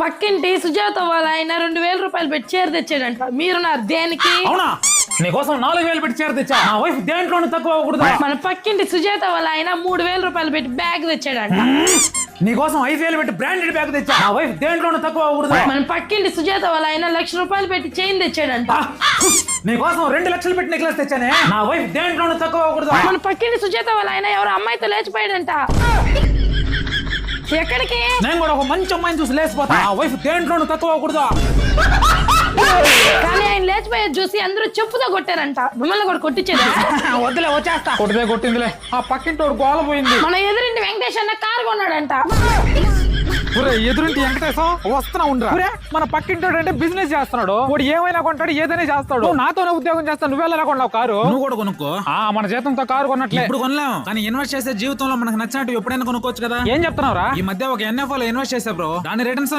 పక్కింటి సుజాత వాళ్ళ ఆయన 2000 రూపాయలు పెట్టి చీర తెచ్చాడంట. మీరు నా దేనికి? అవునా? నీకోసం 4000 పెట్టి చీర తెచ్చా. నా వైఫ్ దేంట్లోనూ తక్కువ అవ్వకూడదు. మన పక్కింటి సుజాత వాళ్ళ ఆయన 3000 రూపాయలు పెట్టి బ్యాగ్ తెచ్చాడంట. నీకోసం 5000 పెట్టి బ్రాండెడ్ బ్యాగ్ తెచ్చా. నా వైఫ్ దేంట్లోనూ తక్కువ అవ్వకూడదు. మన పక్కింటి సుజాత వాళ్ళ ఆయన 1,00,000 రూపాయలు పెట్టి చైన్ తెచ్చాడంట. నీకోసం 2 లక్షలు పెట్టి నెక్లెస్ తెచ్చానే. నా వైఫ్ దేంట్లోనూ తక్కువ అవ్వకూడదు. మన పక్కింటి సుజాత వాళ్ళ ఆయన ఎవరో అమ్మాయితో లేచిపోయాడంట. ఎక్కడికి? నేను కూడా ఒక మంచి అమ్మాయిని చూసి లేచిపోతా. నా వైఫ్ దేంట్లోనూ తక్కువ అవ్వకూడదు. కానీ ఆయన లేచిపోయేది చూసి అందరూ చెప్పుతో కొట్టారంట. మిమ్మల్ని కూడా కొట్టించేదా? వద్దులే, వచ్చేస్తా. కొట్టిదే కొట్టిందిలే. ఆ పక్కింటోడు గోల పోయింది. మన ఎదురింటి వెంకటేష్ అన్న కారు కొన్నాడంట. ఎదురింటి వెంకటేశం వస్తున్నా ఉండరా. మన పక్కింటోడు అంటే బిజినెస్ చేస్తున్నాడు. వాడు ఏమైనా కొంటాడు, ఏదైనా చేస్తాడు. నాతోనే ఉద్యోగం చేస్తాను, నువ్వెలా కొన్నావు కారు? నువ్వు కూడా కొనుక్కో. మన జీతంతో కారు కొన్నట్లే. ఇప్పుడు కొనలేము, కానీ ఇన్వెస్ట్ చేసే జీవితంలో మనకు నచ్చినట్టు ఎప్పుడైనా కొనుక్కోవచ్చు కదా. ఏం చెప్తున్నావురా? ఈ మధ్య ఒక NFO లో ఇన్వెస్ట్ చేసా బ్రో. దాని రిటర్న్స్